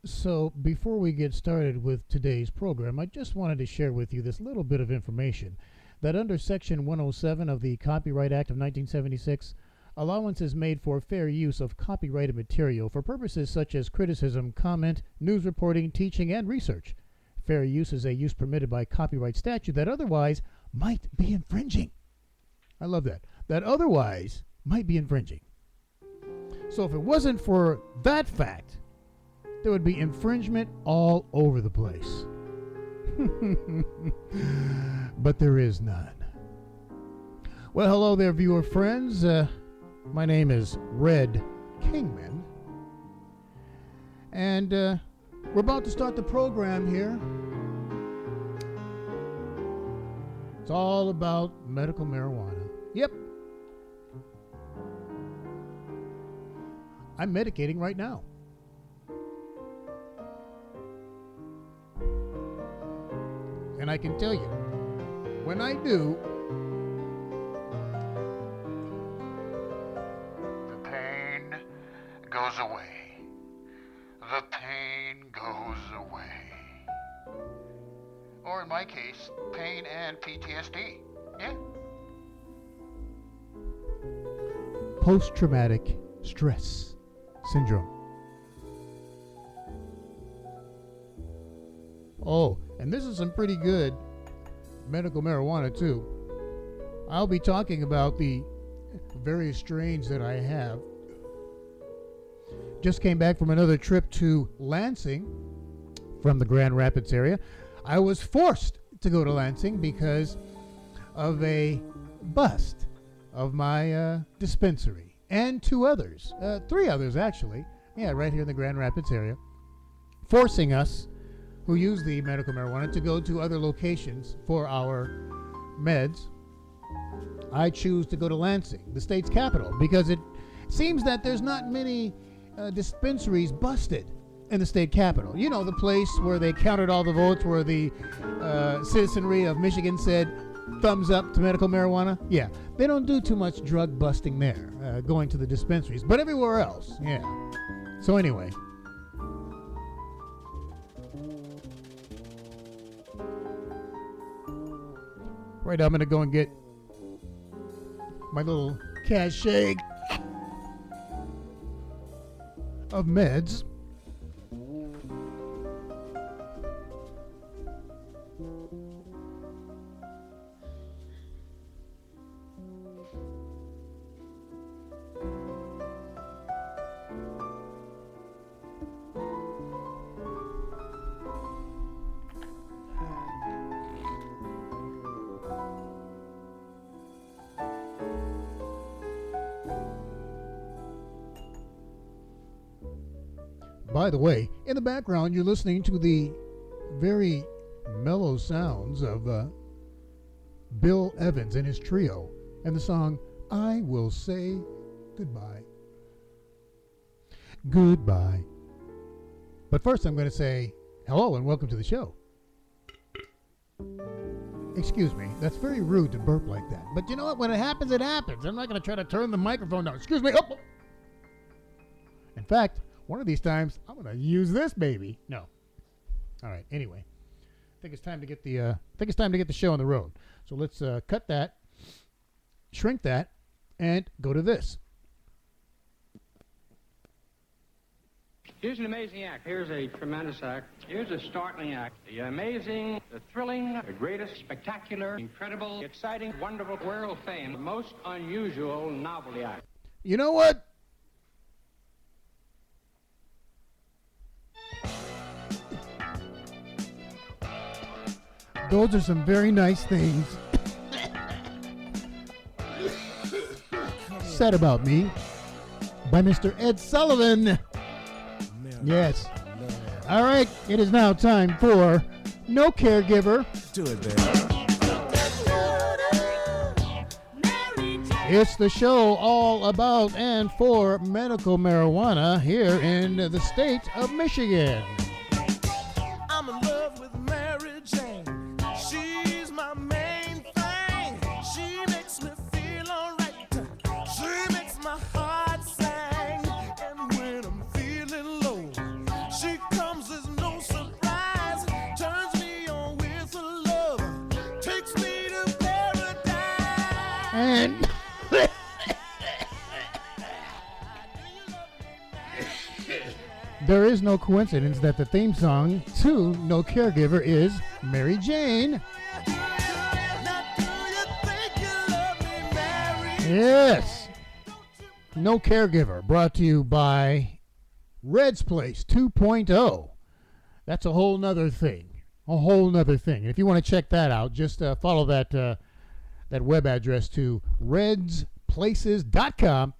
So, before we get started with today's program, I just wanted to share with you this little bit of information that under Section 107 of the Copyright Act of 1976, allowance is made for fair use of copyrighted material for purposes such as criticism, comment, news reporting, teaching, and research. Fair use is a use permitted by copyright statute that otherwise might be infringing. I love that. That otherwise might be infringing. So if it wasn't for that fact, there would be infringement all over the place. But there is none. Well, hello there, viewer friends. My name is Red Kingman. And we're about to start the program here. It's all about medical marijuana. Yep. I'm medicating right now. And I can tell you, when I do, the pain goes away. The pain goes away. Or in my case, pain and PTSD. Yeah. Post-traumatic stress syndrome. Oh, and this is some pretty good medical marijuana too. I'll be talking about the various strains that I have. Just came back from another trip to Lansing from the Grand Rapids area. I was forced to go to Lansing because of a bust of my dispensary and three others actually. Yeah, right here in the Grand Rapids area, forcing us who use the medical marijuana to go to other locations for our meds. I choose to go to Lansing, the state's capital, because it seems that there's not many dispensaries busted in the state capital. You know, the place where they counted all the votes, where the citizenry of Michigan said thumbs up to medical marijuana. Yeah, they don't do too much drug busting there, going to the dispensaries, but everywhere else, yeah. So anyway, right now I'm going to go and get my little cachet of meds. By the way, in the background, you're listening to the very mellow sounds of Bill Evans and his trio and the song, I Will Say Goodbye. Goodbye. But first, I'm going to say hello and welcome to the show. Excuse me, that's very rude to burp like that. But you know what? When it happens, it happens. I'm not going to try to turn the microphone down. Excuse me. Oh. In fact, one of these times, I'm going to use this baby. No. All right. Anyway, I think it's time to get the show on the road. So let's cut that, shrink that, and go to this. Here's an amazing act. Here's a tremendous act. Here's a startling act. The amazing, the thrilling, the greatest, spectacular, incredible, exciting, wonderful, world famed, most unusual novelty act. You know what? Those are some very nice things said about me by Mr. Ed Sullivan. Yes. All right, it is now time for No Caregiver. Do it, baby. It's the show all about and for medical marijuana here in the state of Michigan. I'm in love with Mary Jane. She's my main thing. She makes me feel alright. She makes my heart sing. And when I'm feeling low, she comes And there is no coincidence that the theme song to No Caregiver is Mary Jane. Yes. No Caregiver, brought to you by Red's Place 2.0. That's a whole nother thing. A whole nother thing. And if you want to check that out, just follow that web address to redsplaces.com,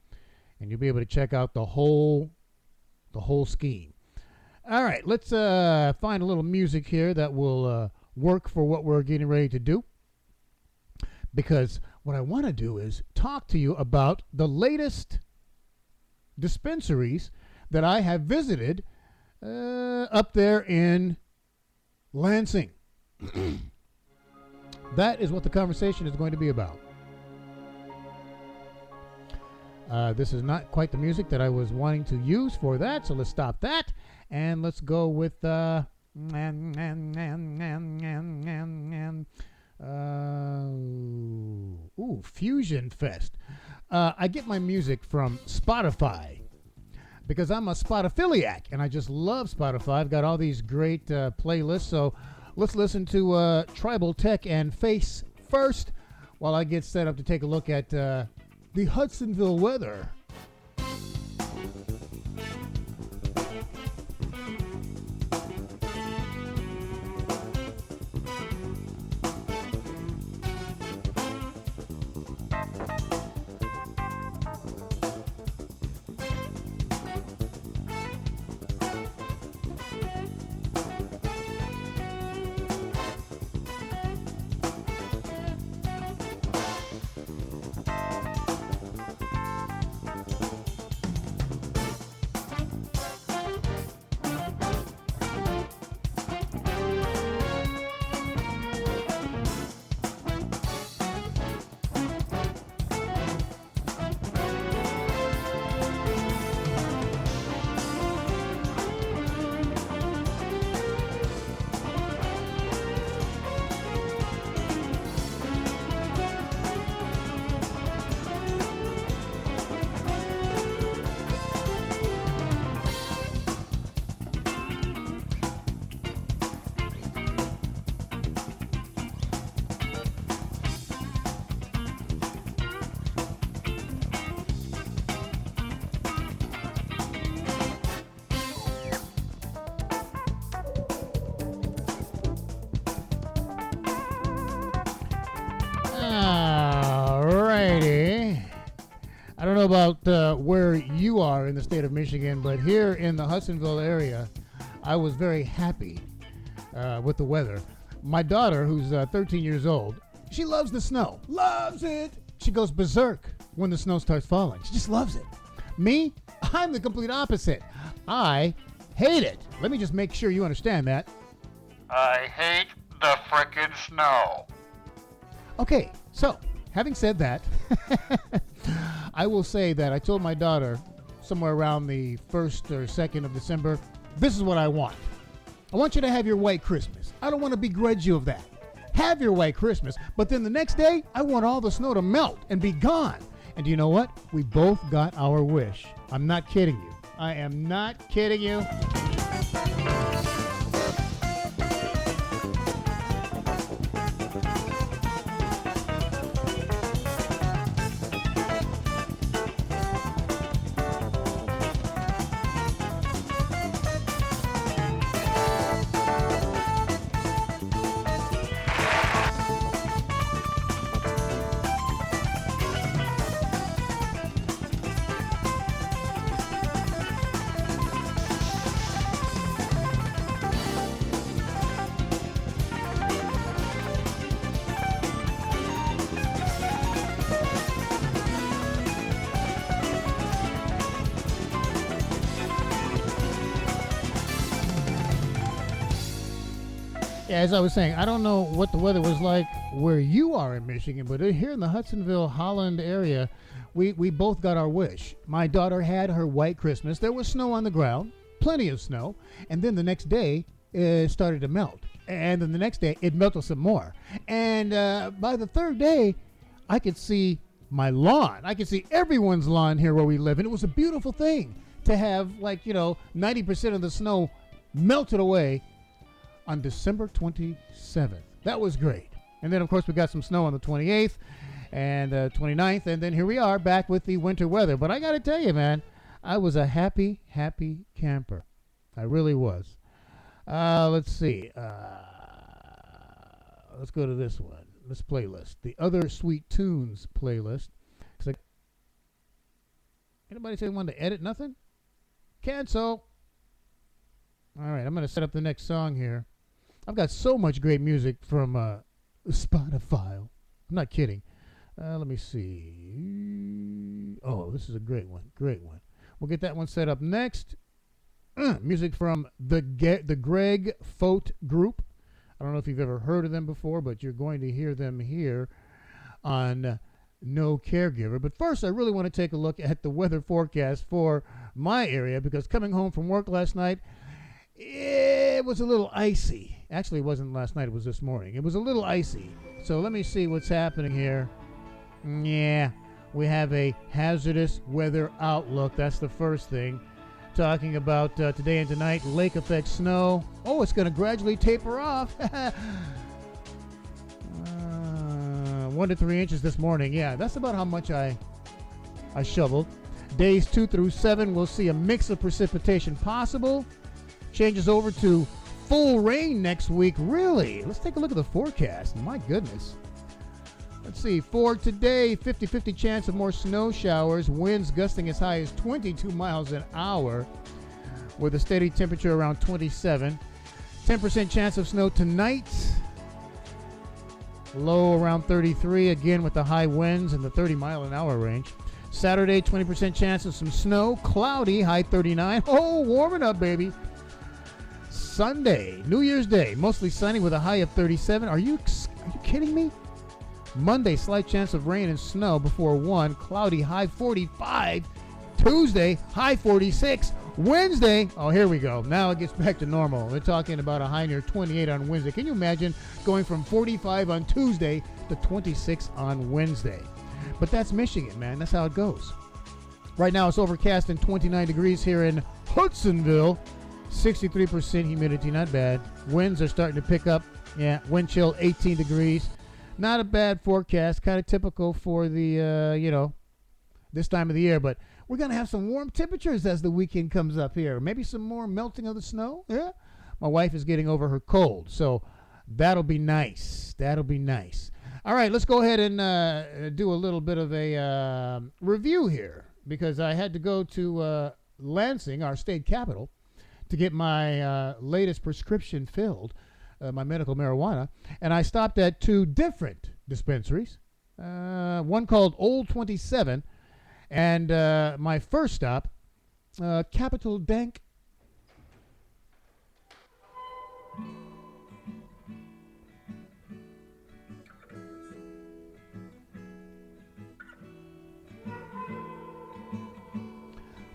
and you'll be able to check out the whole scheme. All right, let's find a little music here that will work for what we're getting ready to do. Because what I want to do is talk to you about the latest dispensaries that I have visited up there in Lansing. That is what the conversation is going to be about. This is not quite the music that I was wanting to use for that, so let's stop that and let's go with Fusion Fest. I get my music from Spotify because I'm a Spotifiliac and I just love Spotify. I've got all these great playlists, so let's listen to Tribal Tech and Face first while I get set up to take a look at the Hudsonville weather. I don't know about where you are in the state of Michigan, but here in the Hudsonville area, I was very happy with the weather. My daughter, who's 13 years old, she loves the snow. Loves it. She goes berserk when the snow starts falling. She just loves it. Me, I'm the complete opposite. I hate it. Let me just make sure you understand that. I hate the frickin' snow. Okay, so having said that, I will say that I told my daughter somewhere around the 1st or 2nd of December, this is what I want. I want you to have your white Christmas. I don't want to begrudge you of that. Have your white Christmas, but then the next day, I want all the snow to melt and be gone. And do you know what? We both got our wish. I'm not kidding you. I am not kidding you. As I was saying, I don't know what the weather was like where you are in Michigan, but here in the Hudsonville, Holland area, we both got our wish. My daughter had her white Christmas. There was snow on the ground, plenty of snow, and then the next day it started to melt. And then the next day it melted some more. And by the third day, I could see my lawn. I can see everyone's lawn here where we live, and it was a beautiful thing to have 90% of the snow melted away on December 27th. That was great. And then, of course, we got some snow on the 28th and 29th, and then here we are back with the winter weather. But I got to tell you, man, I was a happy, happy camper. I really was. Let's see. Let's go to this one. This playlist. The Other Sweet Tunes playlist. Anybody say they wanted to edit? Nothing? Cancel. All right, I'm going to set up the next song here. I've got so much great music from Spotify. I'm not kidding. Let me see. Oh, this is a great one. Great one. We'll get that one set up next. Music from the Greg Fote Group. I don't know if you've ever heard of them before, but you're going to hear them here on No Caregiver. But first, I really want to take a look at the weather forecast for my area, because coming home from work last night, it was a little icy. Actually, it wasn't last night. It was this morning. It was a little icy. So let me see what's happening here. Yeah, we have a hazardous weather outlook. That's the first thing. Talking about today and tonight, lake effect snow. Oh, it's going to gradually taper off. 1 to 3 inches this morning. Yeah, that's about how much I shoveled. Days 2 through 7, we'll see a mix of precipitation possible. Changes over to full rain next week. Really? Let's take a look at the forecast. My goodness. Let's see. For today, 50-50 chance of more snow showers. Winds gusting as high as 22 miles an hour with a steady temperature around 27. 10% chance of snow tonight. Low around 33, again with the high winds in the 30-mile-an-hour range. Saturday, 20% chance of some snow. Cloudy, high 39. Oh, warming up, baby. Sunday, New Year's Day, mostly sunny with a high of 37. Are you kidding me? Monday, slight chance of rain and snow before 1. Cloudy, high 45. Tuesday, high 46. Wednesday, oh, here we go. Now it gets back to normal. We're talking about a high near 28 on Wednesday. Can you imagine going from 45 on Tuesday to 26 on Wednesday? But that's Michigan, man. That's how it goes. Right now it's overcast and 29 degrees here in Hudsonville. 63% humidity, not bad. Winds are starting to pick up. Yeah, wind chill 18 degrees. Not a bad forecast, kind of typical for the, this time of the year. But we're going to have some warm temperatures as the weekend comes up here. Maybe some more melting of the snow. Yeah. My wife is getting over her cold, so that'll be nice. That'll be nice. All right, let's go ahead and do a little bit of a review here, because I had to go to Lansing, our state capital, to get my latest prescription filled. My medical marijuana, and I stopped at 2 different dispensaries, one called Old 27, and my first stop, Capital Dank.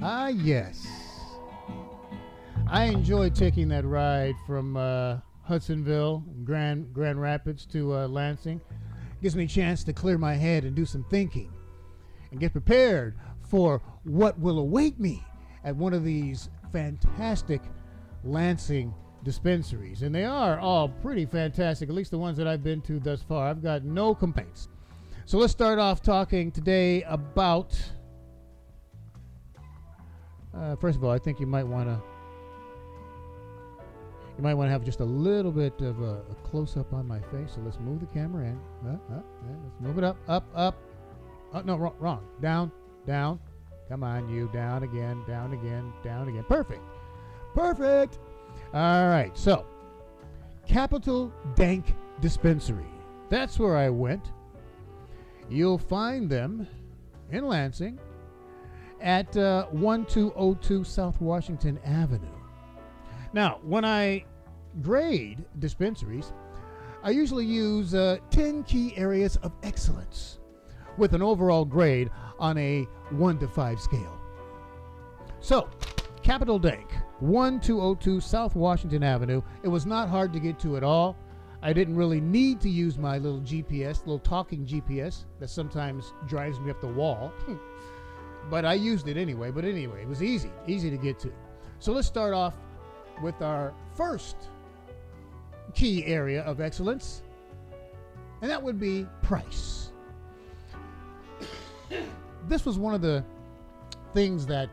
Ah, yes. I enjoyed taking that ride from Hudsonville, Grand Rapids to Lansing. Gives me a chance to clear my head and do some thinking and get prepared for what will await me at one of these fantastic Lansing dispensaries. And they are all pretty fantastic, at least the ones that I've been to thus far. I've got no complaints. So let's start off talking today about, first of all, I think you might want to have just a little bit of a close-up on my face. So let's move the camera in. Let's move it up. Oh, no, wrong. Down. Come on, you. Down again. Perfect. All right, so Capital Dank Dispensary. That's where I went. You'll find them in Lansing at 1202 South Washington Avenue. Now, when I grade dispensaries, I usually use 10 key areas of excellence with an overall grade on a 1 to 5 scale. So, Capital Dank, 1202 South Washington Avenue. It was not hard to get to at all. I didn't really need to use my little GPS, little talking GPS that sometimes drives me up the wall. But I used it anyway. But anyway, it was easy to get to. So let's start off with our first key area of excellence, and that would be price. This was one of the things that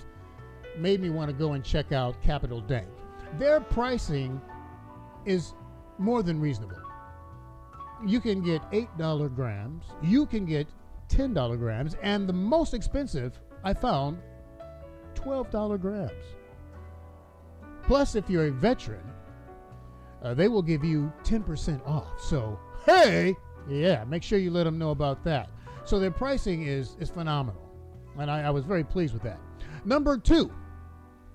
made me want to go and check out Capital Dank. Their pricing is more than reasonable. You can get $8 grams, you can get $10 grams, and the most expensive I found $12 grams. Plus, if you're a veteran, they will give you 10% off. So, hey, yeah, make sure you let them know about that. So their pricing is phenomenal, and I was very pleased with that. Number 2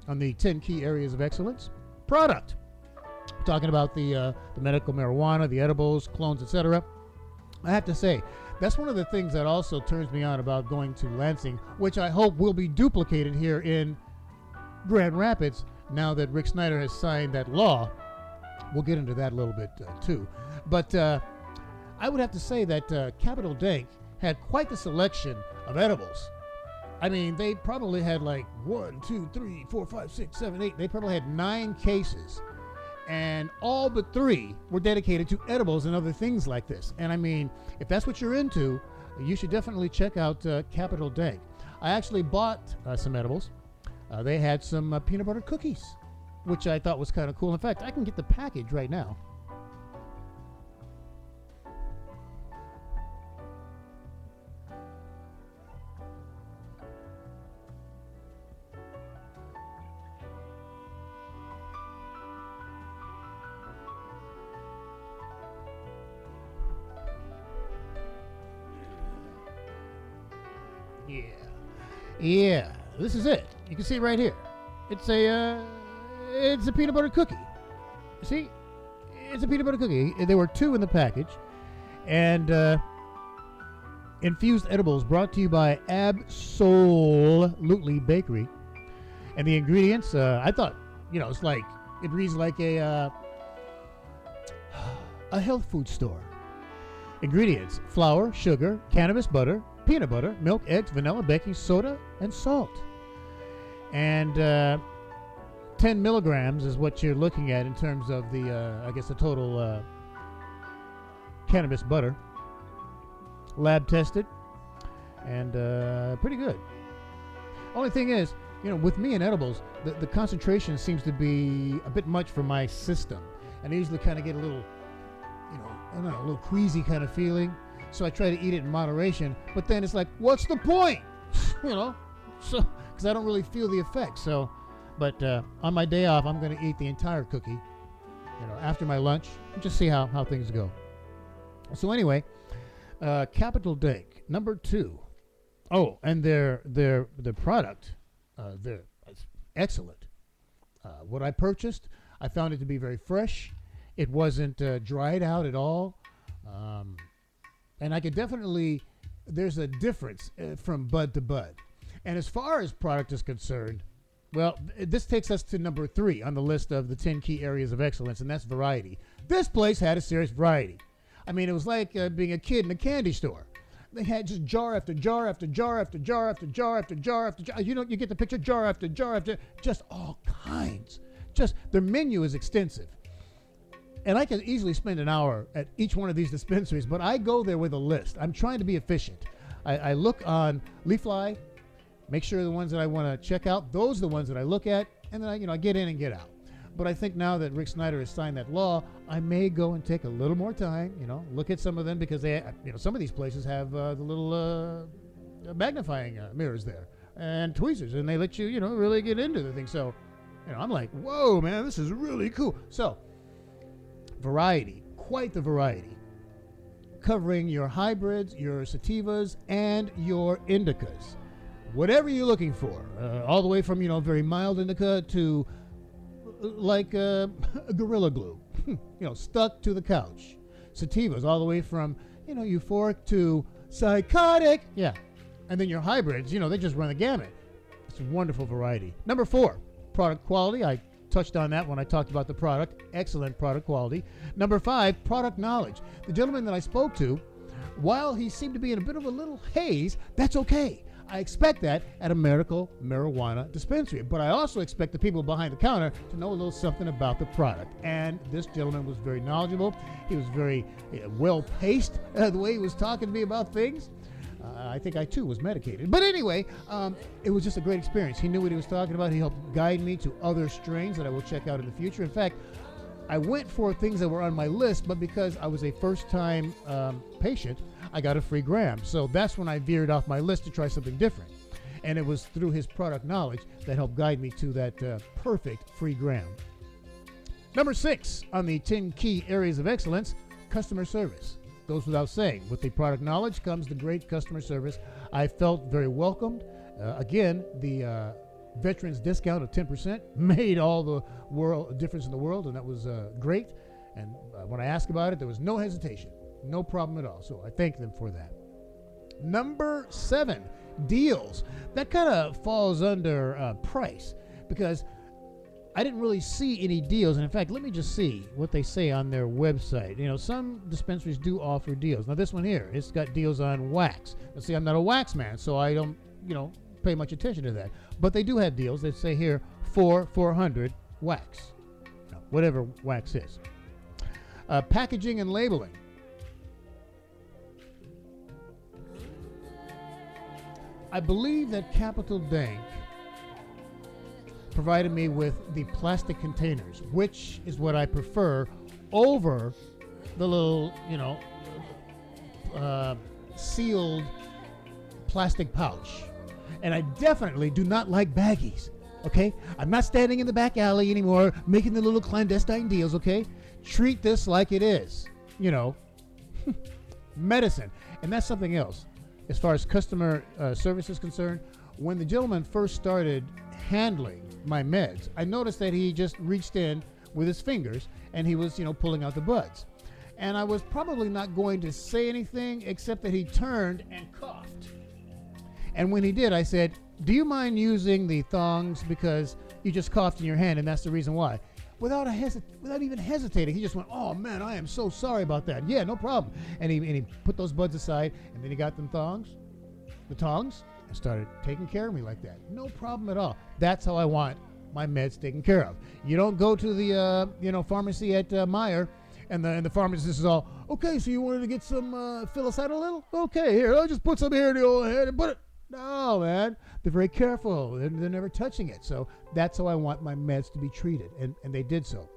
on the 10 key areas of excellence, product. Talking about the medical marijuana, the edibles, clones, etc. I have to say, that's one of the things that also turns me on about going to Lansing, which I hope will be duplicated here in Grand Rapids now that Rick Snyder has signed that law. We'll get into that a little bit too. But I would have to say that Capital Dank had quite the selection of edibles. I mean, they probably had like 1, 2, 3, 4, 5, 6, 7, 8. They probably had 9 cases. And all but 3 were dedicated to edibles and other things like this. And I mean, if that's what you're into, you should definitely check out Capital Dank. I actually bought some edibles. They had some peanut butter cookies, which I thought was kind of cool. In fact, I can get the package right now. Yeah, this is it. You can see it right here. It's a peanut butter cookie. See, it's a peanut butter cookie. There were 2 in the package, and infused edibles brought to you by Absolutely Bakery. And the ingredients, I thought, it's like it reads like a health food store. Ingredients: flour, sugar, cannabis butter, peanut butter, milk, eggs, vanilla, baking soda, and salt. And 10 milligrams is what you're looking at in terms of the total cannabis butter. Lab tested, and pretty good. Only thing is, with me and edibles, the concentration seems to be a bit much for my system. And I usually kind of get a little, a little queasy kind of feeling. So I try to eat it in moderation, but then it's like, what's the point? So because I don't really feel the effect. So, but on my day off, I'm going to eat the entire cookie, after my lunch, and just see how things go. So anyway, Capital Dank, number 2. Oh, and their product, they're excellent. What I purchased, I found it to be very fresh. It wasn't dried out at all. And I could definitely, there's a difference from bud to bud. And as far as product is concerned, well, this takes us to number 3 on the list of the 10 key areas of excellence, and that's variety. This place had a serious variety. I mean, it was like being a kid in a candy store. They had just jar after jar after jar after jar after jar after jar after jar. You get the picture, jar after jar after, just all kinds. Just, their menu is extensive. And I can easily spend an hour at each one of these dispensaries, but I go there with a list. I'm trying to be efficient. I look on Leafly, make sure the ones that I want to check out, those are the ones that I look at, and then I get in and get out. But I think now that Rick Snyder has signed that law, I may go and take a little more time, look at some of them, because they, some of these places have the little magnifying mirrors there and tweezers, and they let you, really get into the thing. So, I'm like, whoa, man, this is really cool. So, variety, quite the variety, covering your hybrids, your sativas, and your indicas. Whatever you're looking for, all the way from, very mild indica to like Gorilla Glue, stuck to the couch. Sativas all the way from, euphoric to psychotic. Yeah. And then your hybrids, they just run the gamut. It's a wonderful variety. Number 4, product quality. I touched on that when I talked about the product. Excellent product quality. Number 5, product knowledge. The gentleman that I spoke to, while he seemed to be in a bit of a little haze, that's okay. I expect that at a medical marijuana dispensary, but I also expect the people behind the counter to know a little something about the product. And this gentleman was very knowledgeable. He was very well-paced, the way he was talking to me about things. I think I, too, was medicated. But anyway, it was just a great experience. He knew what he was talking about. He helped guide me to other strains that I will check out in the future. In fact, I went for things that were on my list, but because I was a first-time patient, I got a free gram. So that's when I veered off my list to try something different. And it was through his product knowledge that helped guide me to that perfect free gram. Number 6 on the 10 key areas of excellence, customer service. Goes without saying. With the product knowledge comes the great customer service. I felt very welcomed. Again, the veterans discount of 10% made all the difference in the world, and that was great. And when I asked about it, there was no hesitation, no problem at all. So I thank them for that. Number 7, deals. That kind of falls under price, because I didn't really see any deals. And in fact, let me just see what they say on their website. You know, some dispensaries do offer deals. Now this one here, it's got deals on wax. Now see, I'm not a wax man, so I don't, pay much attention to that. But they do have deals. They say here, 400 wax. Whatever wax is. Packaging and labeling. I believe that Capital Dank provided me with the plastic containers, which is what I prefer over the little, sealed plastic pouch. And I definitely do not like baggies, okay? I'm not standing in the back alley anymore making the little clandestine deals, okay? Treat this like it is, medicine. And that's something else. As far as customer service is concerned, when the gentleman first started handling my meds, I noticed that he just reached in with his fingers and he was, pulling out the buds. And I was probably not going to say anything except that he turned and coughed. And when he did, I said, do you mind using the thongs because you just coughed in your hand and that's the reason why? Without even hesitating, he just went, oh man, I am so sorry about that. Yeah, no problem. And he put those buds aside, and then he got the tongs, and started taking care of me like that. No problem at all. That's how I want my meds taken care of. You don't go to the pharmacy at Meyer, and the pharmacist is all, okay, so you wanted to get some psilocybin? Okay, here, I'll just put some here in the old head and put it. No, man. They're very careful. They're never touching it. So that's how I want my meds to be treated. And they did so.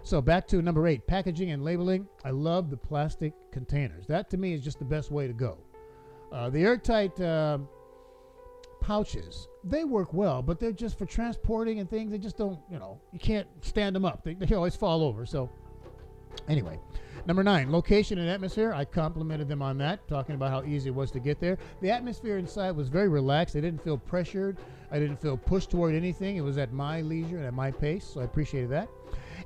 So back to number 8, packaging and labeling. I love the plastic containers. That to me is just the best way to go. The airtight pouches, they work well, but they're just for transporting and things. They just don't, you can't stand them up. They always fall over. So anyway. Number 9, location and atmosphere. I complimented them on that, talking about how easy it was to get there. The atmosphere inside was very relaxed. I didn't feel pressured. I didn't feel pushed toward anything. It was at my leisure and at my pace, so I appreciated that.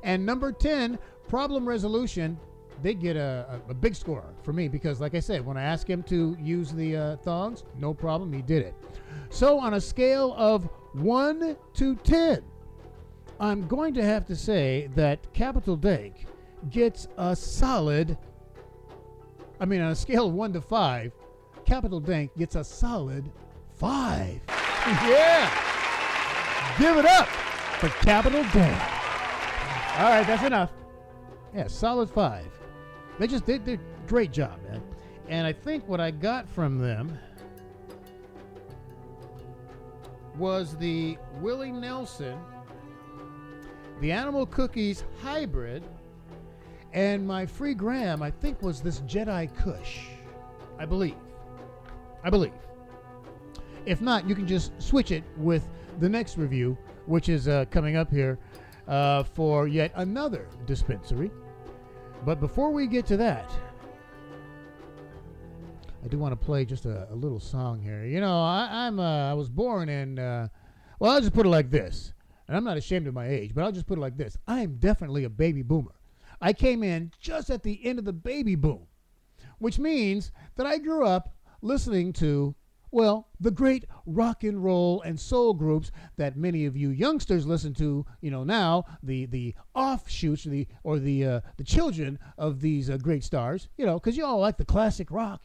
And number 10, problem resolution. They get a big score for me because, like I said, when I asked him to use the thongs, no problem, he did it. So on a scale of 1 to 10, I'm going to have to say that Capital Dank gets a solid, on a scale of 1 to 5, Capital Dank gets a solid 5. Yeah! Give it up for Capital Dank. All right, that's enough. Yeah, solid 5. They did a great job, man. And I think what I got from them was the Willie Nelson, the Animal Cookies Hybrid, and my free gram, I think, was this Jedi Kush. I believe. If not, you can just switch it with the next review, which is coming up here for yet another dispensary. But before we get to that, I do want to play just a little song here. I was born in, I'll just put it like this. And I'm not ashamed of my age, but I'll just put it like this. I am definitely a baby boomer. I came in just at the end of the baby boom, which means that I grew up listening to Well, the great rock and roll and soul groups that many of you youngsters listen to, now, the offshoots, the children of these great stars, because you all like the classic rock.